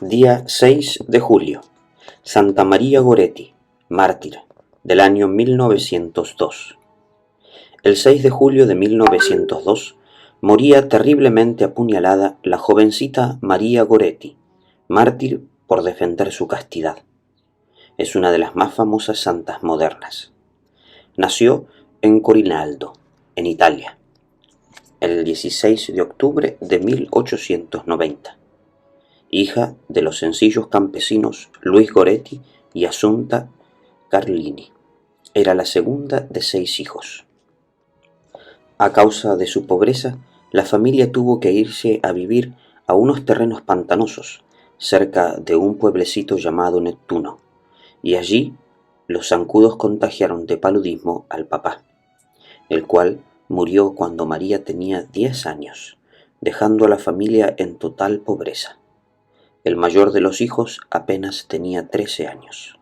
Día 6 de julio. Santa María Goretti, mártir, del año 1902. El 6 de julio de 1902 moría terriblemente apuñalada la jovencita María Goretti, mártir por defender su castidad. Es una de las más famosas santas modernas. Nació en Corinaldo, en Italia, el 16 de octubre de 1890. Hija de los sencillos campesinos Luis Goretti y Assunta Carlini. Era la segunda de 6 hijos. A causa de su pobreza, la familia tuvo que irse a vivir a unos terrenos pantanosos, cerca de un pueblecito llamado Neptuno, y allí los zancudos contagiaron de paludismo al papá, el cual murió cuando María tenía 10 años, dejando a la familia en total pobreza. El mayor de los hijos apenas tenía 13 años.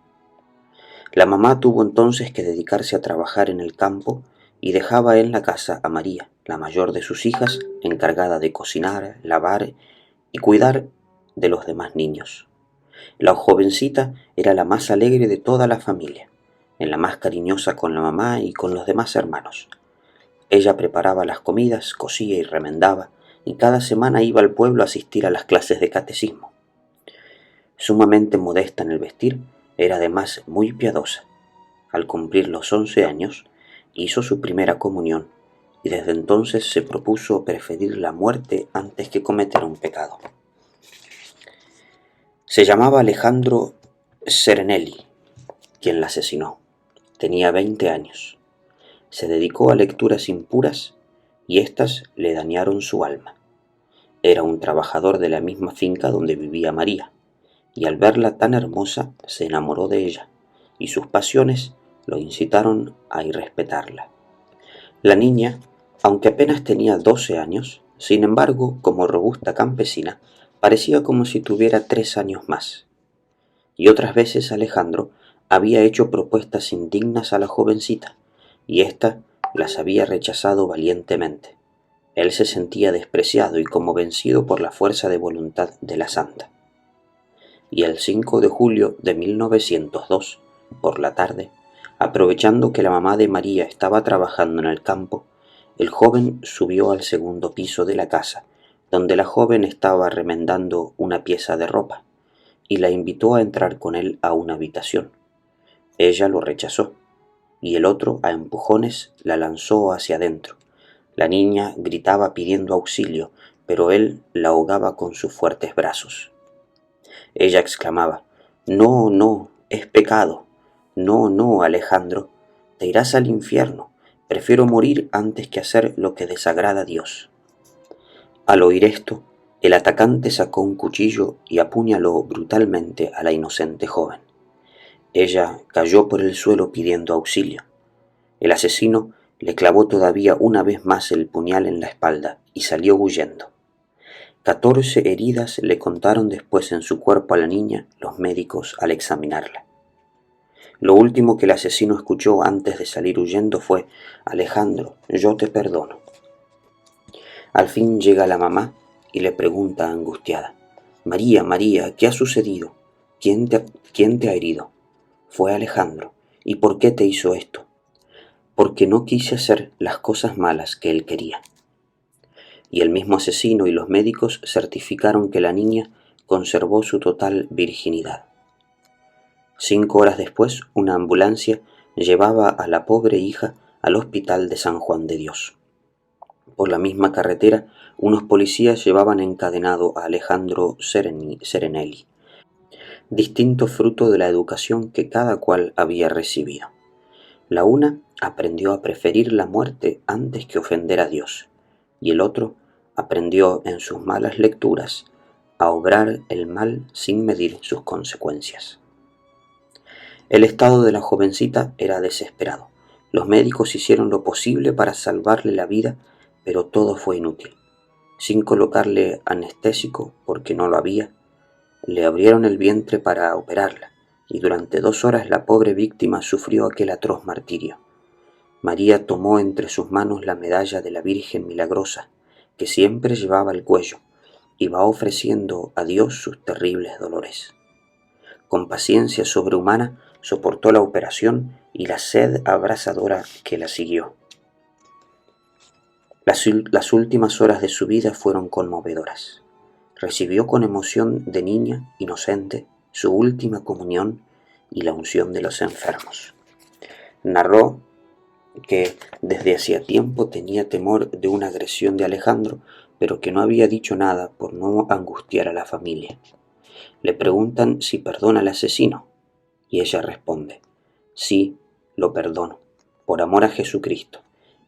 La mamá tuvo entonces que dedicarse a trabajar en el campo y dejaba en la casa a María, la mayor de sus hijas, encargada de cocinar, lavar y cuidar de los demás niños. La jovencita era la más alegre de toda la familia, la más cariñosa con la mamá y con los demás hermanos. Ella preparaba las comidas, cosía y remendaba, y cada semana iba al pueblo a asistir a las clases de catecismo. Sumamente modesta en el vestir, era además muy piadosa. Al cumplir los 11 años, hizo su primera comunión y desde entonces se propuso preferir la muerte antes que cometer un pecado. Se llamaba Alejandro Serenelli, quien la asesinó. Tenía 20 años. Se dedicó a lecturas impuras y éstas le dañaron su alma. Era un trabajador de la misma finca donde vivía María, y al verla tan hermosa se enamoró de ella, y sus pasiones lo incitaron a irrespetarla. La niña, aunque apenas tenía 12 años, sin embargo, como robusta campesina, parecía como si tuviera 3 años más. Y otras veces Alejandro había hecho propuestas indignas a la jovencita, y ésta las había rechazado valientemente. Él se sentía despreciado y como vencido por la fuerza de voluntad de la santa. Y el 5 de julio de 1902, por la tarde, aprovechando que la mamá de María estaba trabajando en el campo, el joven subió al segundo piso de la casa, donde la joven estaba remendando una pieza de ropa, y la invitó a entrar con él a una habitación. Ella lo rechazó, y el otro, a empujones, la lanzó hacia adentro. La niña gritaba pidiendo auxilio, pero él la ahogaba con sus fuertes brazos. Ella exclamaba: «No, no, es pecado. No, no, Alejandro, te irás al infierno. Prefiero morir antes que hacer lo que desagrada a Dios». Al oír esto, el atacante sacó un cuchillo y apuñaló brutalmente a la inocente joven. Ella cayó por el suelo pidiendo auxilio. El asesino le clavó todavía una vez más el puñal en la espalda y salió huyendo. 14 heridas le contaron después en su cuerpo a la niña los médicos al examinarla. Lo último que el asesino escuchó antes de salir huyendo fue: «Alejandro, yo te perdono». Al fin llega la mamá y le pregunta angustiada: «María, María, ¿qué ha sucedido? ¿Quién te ha herido?» «Fue Alejandro». «¿Y por qué te hizo esto?» «Porque no quise hacer las cosas malas que él quería». Y el mismo asesino y los médicos certificaron que la niña conservó su total virginidad. 5 horas después, una ambulancia llevaba a la pobre hija al hospital de San Juan de Dios. Por la misma carretera, unos policías llevaban encadenado a Alejandro Serenelli, distinto fruto de la educación que cada cual había recibido. La una aprendió a preferir la muerte antes que ofender a Dios, y el otro aprendió en sus malas lecturas a obrar el mal sin medir sus consecuencias. El estado de la jovencita era desesperado. Los médicos hicieron lo posible para salvarle la vida, pero todo fue inútil. Sin colocarle anestésico, porque no lo había, le abrieron el vientre para operarla, y durante 2 horas la pobre víctima sufrió aquel atroz martirio. María tomó entre sus manos la medalla de la Virgen Milagrosa, que siempre llevaba al cuello, y va ofreciendo a Dios sus terribles dolores. Con paciencia sobrehumana soportó la operación y la sed abrasadora que la siguió. Las últimas horas de su vida fueron conmovedoras. Recibió con emoción de niña inocente su última comunión y la unción de los enfermos. Narró que desde hacía tiempo tenía temor de una agresión de Alejandro, pero que no había dicho nada por no angustiar a la familia. Le preguntan si perdona al asesino, y ella responde: sí, lo perdono, por amor a Jesucristo,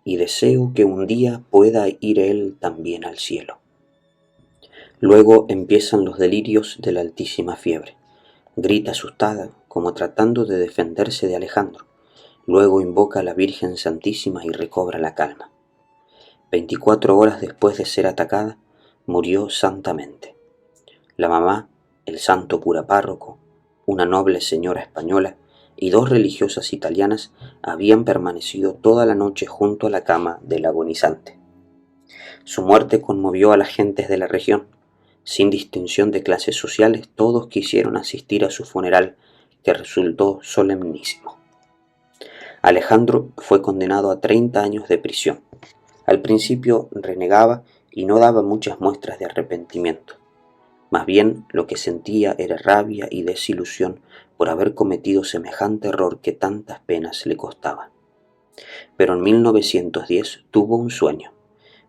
y deseo que un día pueda ir él también al cielo. Luego empiezan los delirios de la altísima fiebre. Grita asustada, como tratando de defenderse de Alejandro. Luego invoca a la Virgen Santísima y recobra la calma. 24 horas después de ser atacada, murió santamente. La mamá, el santo cura párroco, una noble señora española y 2 religiosas italianas habían permanecido toda la noche junto a la cama del agonizante. Su muerte conmovió a las gentes de la región. Sin distinción de clases sociales, todos quisieron asistir a su funeral, que resultó solemnísimo. Alejandro fue condenado a 30 años de prisión. Al principio renegaba y no daba muchas muestras de arrepentimiento. Más bien lo que sentía era rabia y desilusión por haber cometido semejante error que tantas penas le costaba. Pero en 1910 tuvo un sueño.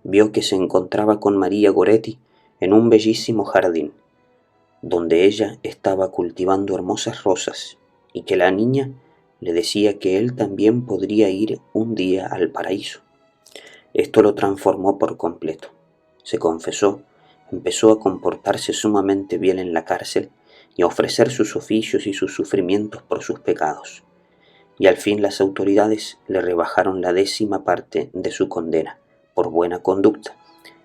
Vio que se encontraba con María Goretti en un bellísimo jardín, donde ella estaba cultivando hermosas rosas, y que la niña le decía que él también podría ir un día al paraíso. Esto lo transformó por completo. Se confesó, empezó a comportarse sumamente bien en la cárcel y a ofrecer sus oficios y sus sufrimientos por sus pecados. Y al fin las autoridades le rebajaron la 10ª parte de su condena por buena conducta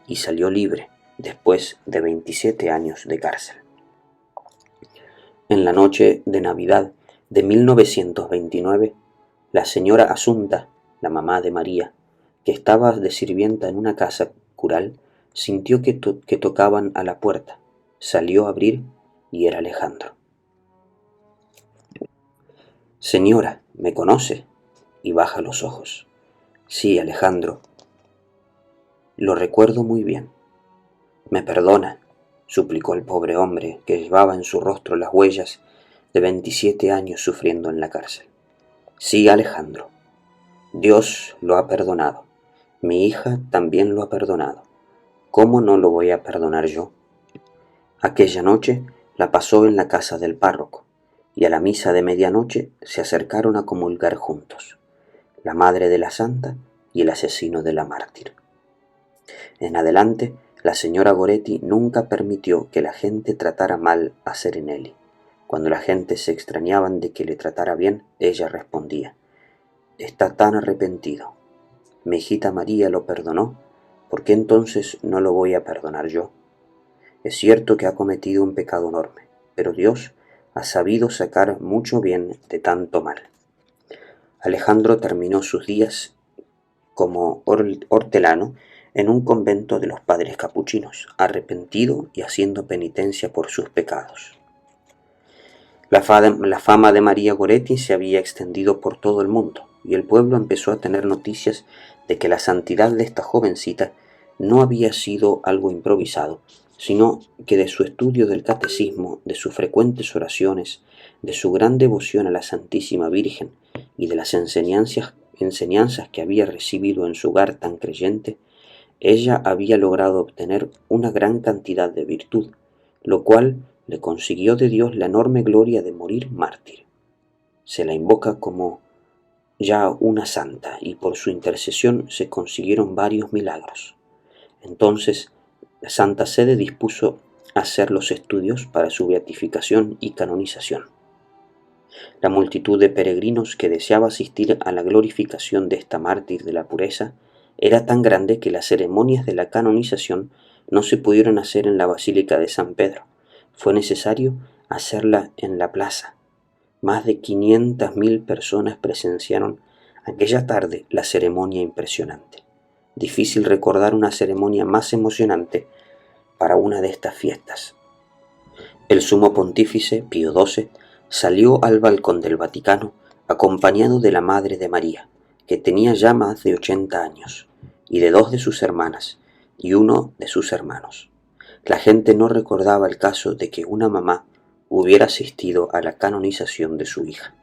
y salió libre después de 27 años de cárcel. En la noche de Navidad de 1929, la señora Asunta, la mamá de María, que estaba de sirvienta en una casa cural, sintió que tocaban a la puerta. Salió a abrir y era Alejandro. «Señora, ¿me conoce?», y baja los ojos. «Sí, Alejandro, lo recuerdo muy bien». «Me perdona», suplicó el pobre hombre, que llevaba en su rostro las huellas de 27 años sufriendo en la cárcel. «Sí, Alejandro, Dios lo ha perdonado. Mi hija también lo ha perdonado. ¿Cómo no lo voy a perdonar yo?». Aquella noche la pasó en la casa del párroco, y a la misa de medianoche se acercaron a comulgar juntos, la madre de la santa y el asesino de la mártir. En adelante, la señora Goretti nunca permitió que la gente tratara mal a Serenelli. Cuando la gente se extrañaban de que le tratara bien, ella respondía: «Está tan arrepentido. Mi hijita María lo perdonó, ¿por qué entonces no lo voy a perdonar yo? Es cierto que ha cometido un pecado enorme, pero Dios ha sabido sacar mucho bien de tanto mal». Alejandro terminó sus días como hortelano en un convento de los padres capuchinos, arrepentido y haciendo penitencia por sus pecados. La fama de María Goretti se había extendido por todo el mundo, y el pueblo empezó a tener noticias de que la santidad de esta jovencita no había sido algo improvisado, sino que de su estudio del catecismo, de sus frecuentes oraciones, de su gran devoción a la Santísima Virgen y de las enseñanzas que había recibido en su hogar tan creyente, ella había logrado obtener una gran cantidad de virtud, lo cual le consiguió de Dios la enorme gloria de morir mártir. Se la invoca como ya una santa, y por su intercesión se consiguieron varios milagros. Entonces la Santa Sede dispuso hacer los estudios para su beatificación y canonización. La multitud de peregrinos que deseaba asistir a la glorificación de esta mártir de la pureza era tan grande que las ceremonias de la canonización no se pudieron hacer en la Basílica de San Pedro. Fue necesario hacerla en la plaza. Más de 500.000 personas presenciaron aquella tarde la ceremonia impresionante. Difícil recordar una ceremonia más emocionante para una de estas fiestas. El sumo pontífice Pío XII salió al balcón del Vaticano acompañado de la Madre de María, que tenía ya más de 80 años, y de 2 de sus hermanas y uno de sus hermanos. La gente no recordaba el caso de que una mamá hubiera asistido a la canonización de su hija.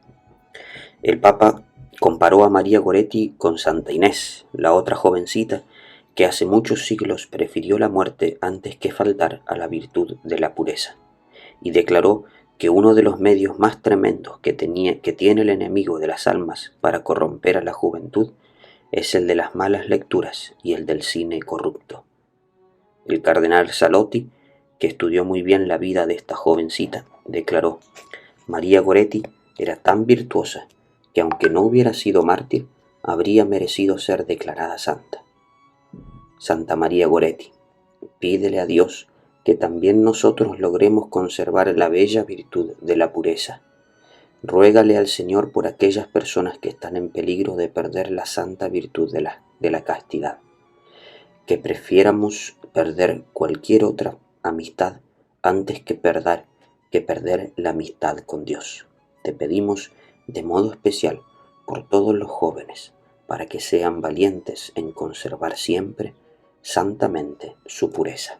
El Papa comparó a María Goretti con Santa Inés, la otra jovencita que hace muchos siglos prefirió la muerte antes que faltar a la virtud de la pureza, y declaró que uno de los medios más tremendos que tiene el enemigo de las almas para corromper a la juventud es el de las malas lecturas y el del cine corrupto. El cardenal Salotti, que estudió muy bien la vida de esta jovencita, declaró: María Goretti era tan virtuosa que aunque no hubiera sido mártir, habría merecido ser declarada santa. Santa María Goretti, pídele a Dios que también nosotros logremos conservar la bella virtud de la pureza. Ruégale al Señor por aquellas personas que están en peligro de perder la santa virtud de la castidad, que prefiéramos perder cualquier otra amistad antes que perder la amistad con Dios. Te pedimos de modo especial por todos los jóvenes, para que sean valientes en conservar siempre santamente su pureza.